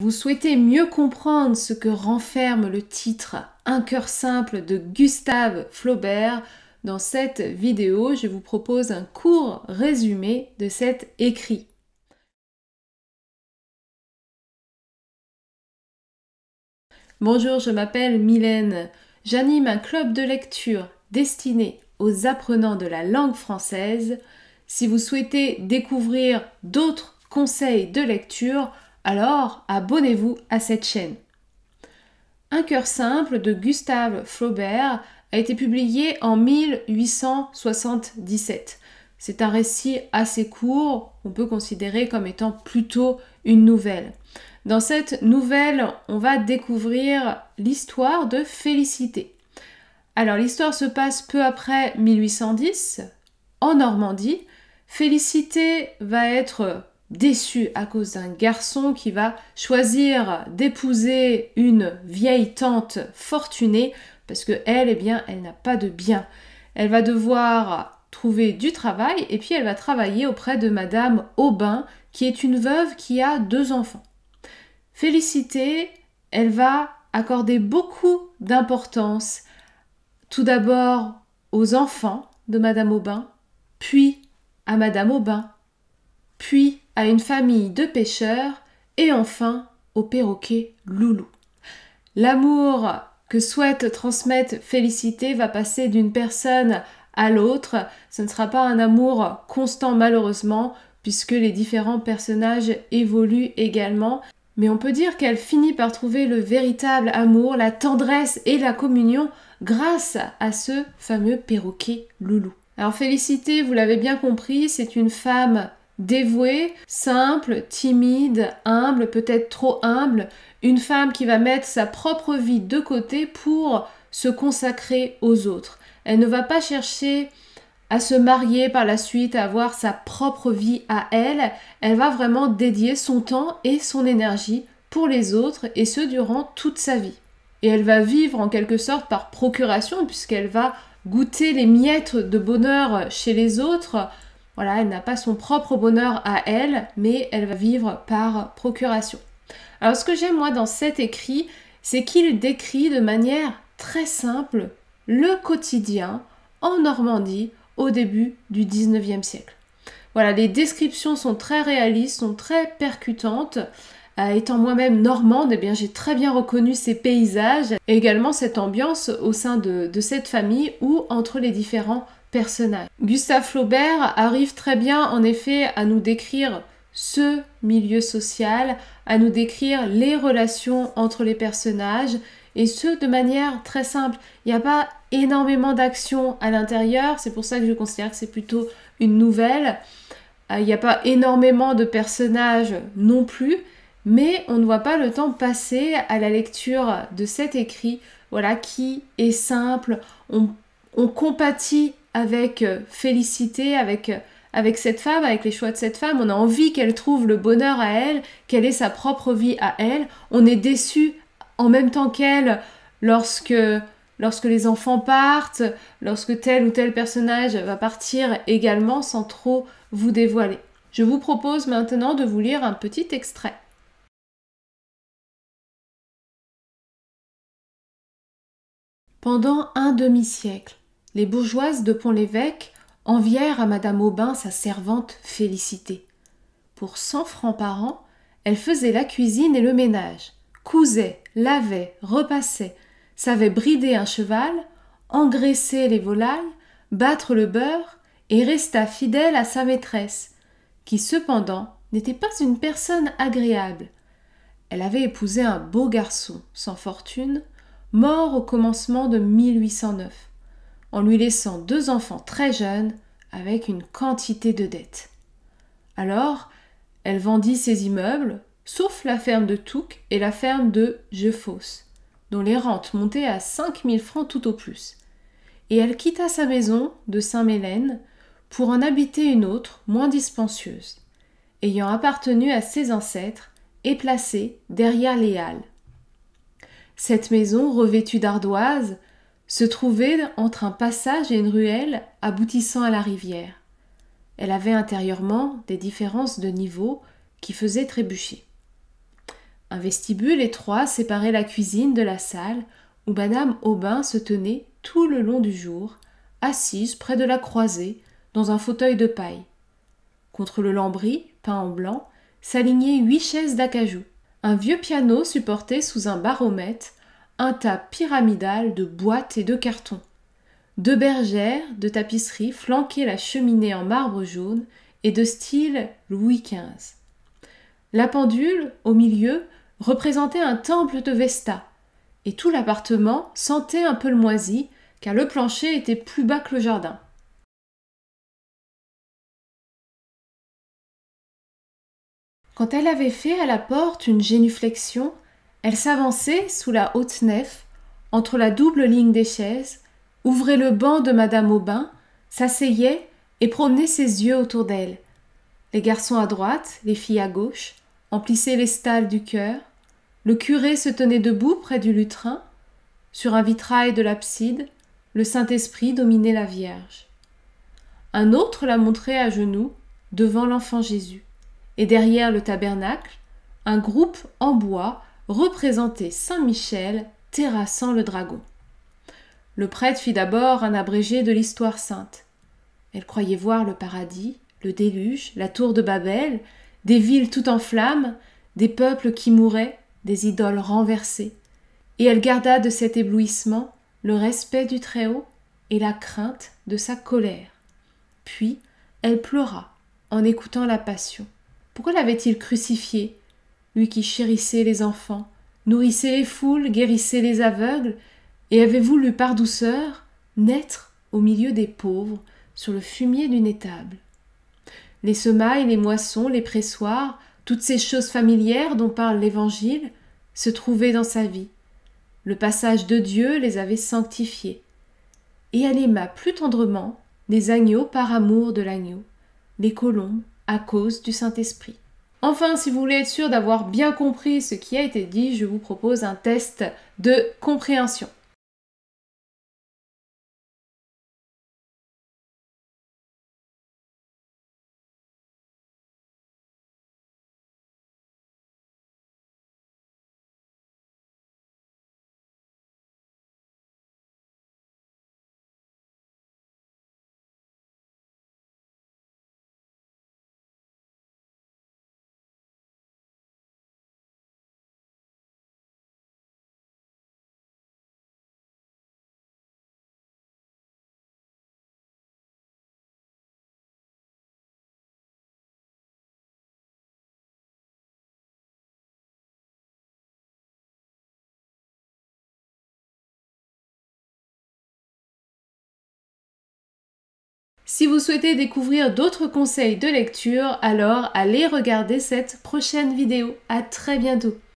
Vous souhaitez mieux comprendre ce que renferme le titre Un cœur simple de Gustave Flaubert? Dans cette vidéo, je vous propose un court résumé de cet écrit. Bonjour, je m'appelle Mylène. J'anime un club de lecture destiné aux apprenants de la langue française. Si vous souhaitez découvrir d'autres conseils de lecture, alors abonnez-vous à cette chaîne. Un cœur simple de Gustave Flaubert a été publié en 1877. C'est un récit assez court, on peut considérer comme étant plutôt une nouvelle. Dans cette nouvelle, on va découvrir l'histoire de Félicité. Alors l'histoire se passe peu après 1810, en Normandie. Félicité va être déçue à cause d'un garçon qui va choisir d'épouser une vieille tante fortunée parce que elle, elle n'a pas de bien. Elle va devoir trouver du travail et puis elle va travailler auprès de Madame Aubin qui est une veuve qui a 2 enfants. Félicité, elle va accorder beaucoup d'importance tout d'abord aux enfants de Madame Aubin, puis à Madame Aubin, puis à une famille de pêcheurs et enfin au perroquet Loulou. L'amour que souhaite transmettre Félicité va passer d'une personne à l'autre. Ce ne sera pas un amour constant malheureusement puisque les différents personnages évoluent également. Mais on peut dire qu'elle finit par trouver le véritable amour, la tendresse et la communion grâce à ce fameux perroquet Loulou. Alors Félicité, vous l'avez bien compris, c'est une femme dévouée, simple, timide, humble, peut-être trop humble, une femme qui va mettre sa propre vie de côté pour se consacrer aux autres. Elle ne va pas chercher à se marier par la suite, à avoir sa propre vie à elle. Elle va vraiment dédier son temps et son énergie pour les autres et ce durant toute sa vie. Et elle va vivre en quelque sorte par procuration puisqu'elle va goûter les miettes de bonheur chez les autres. Voilà, elle n'a pas son propre bonheur à elle, mais elle va vivre par procuration. Alors ce que j'aime moi dans cet écrit, c'est qu'il décrit de manière très simple le quotidien en Normandie au début du 19e siècle. Voilà, les descriptions sont très réalistes, sont très percutantes. Étant moi-même normande, j'ai très bien reconnu ces paysages et également cette ambiance au sein de cette famille ou entre les différents personnages. Gustave Flaubert arrive très bien en effet à nous décrire ce milieu social, à nous décrire les relations entre les personnages et ce de manière très simple. Il n'y a pas énormément d'action à l'intérieur, c'est pour ça que je considère que c'est plutôt une nouvelle. Il n'y a pas énormément de personnages non plus, mais on ne voit pas le temps passer à la lecture de cet écrit, voilà, qui est simple. On compatit avec Félicité, avec cette femme, avec les choix de cette femme. On a envie qu'elle trouve le bonheur à elle, qu'elle ait sa propre vie à elle. On est déçu en même temps qu'elle lorsque les enfants partent, lorsque tel ou tel personnage va partir également sans trop vous dévoiler. Je vous propose maintenant de vous lire un petit extrait. Pendant un demi-siècle, les bourgeoises de Pont-l'Évêque envièrent à Madame Aubin sa servante Félicité. Pour 100 francs par an, elle faisait la cuisine et le ménage, cousait, lavait, repassait, savait brider un cheval, engraisser les volailles, battre le beurre et resta fidèle à sa maîtresse, qui cependant n'était pas une personne agréable. Elle avait épousé un beau garçon, sans fortune, mort au commencement de 1809, en lui laissant 2 enfants très jeunes avec une quantité de dettes. Alors, elle vendit ses immeubles, sauf la ferme de Touques et la ferme de Jeufosse, dont les rentes montaient à 5 000 francs tout au plus. Et elle quitta sa maison de Saint-Mélène pour en habiter une autre, moins dispensieuse, ayant appartenu à ses ancêtres et placée derrière les halles. Cette maison, revêtue d'ardoises, se trouvait entre un passage et une ruelle aboutissant à la rivière. Elle avait intérieurement des différences de niveau qui faisaient trébucher. Un vestibule étroit séparait la cuisine de la salle où Madame Aubin se tenait tout le long du jour, assise près de la croisée, dans un fauteuil de paille. Contre le lambris, peint en blanc, s'alignaient 8 chaises d'acajou. Un vieux piano supportait sous un baromètre un tas pyramidal de boîtes et de cartons. 2 bergères de tapisserie flanquaient la cheminée en marbre jaune et de style Louis XV. La pendule, au milieu, représentait un temple de Vesta, et tout l'appartement sentait un peu le moisi, car le plancher était plus bas que le jardin. Quand elle avait fait à la porte une génuflexion, elle s'avançait sous la haute nef, entre la double ligne des chaises, ouvrait le banc de Madame Aubin, s'asseyait et promenait ses yeux autour d'elle. Les garçons à droite, les filles à gauche, emplissaient les stalles du chœur. Le curé se tenait debout près du lutrin. Sur un vitrail de l'abside, le Saint-Esprit dominait la Vierge. Un autre la montrait à genoux, devant l'enfant Jésus. Et derrière le tabernacle, un groupe en bois représentait Saint Michel terrassant le dragon. Le prêtre fit d'abord un abrégé de l'histoire sainte. Elle croyait voir le paradis, le déluge, la tour de Babel, des villes toutes en flammes, des peuples qui mouraient, des idoles renversées. Et elle garda de cet éblouissement le respect du Très-Haut et la crainte de sa colère. Puis elle pleura en écoutant la Passion. Pourquoi l'avait-il crucifié, lui qui chérissait les enfants, nourrissait les foules, guérissait les aveugles, et avait voulu par douceur naître au milieu des pauvres, sur le fumier d'une étable. Les semailles, les moissons, les pressoirs, toutes ces choses familières dont parle l'Évangile, se trouvaient dans sa vie. Le passage de Dieu les avait sanctifiés. Et elle aima plus tendrement les agneaux par amour de l'agneau, les colombes à cause du Saint-Esprit. Enfin, si vous voulez être sûr d'avoir bien compris ce qui a été dit, je vous propose un test de compréhension. Si vous souhaitez découvrir d'autres conseils de lecture, alors allez regarder cette prochaine vidéo. À très bientôt.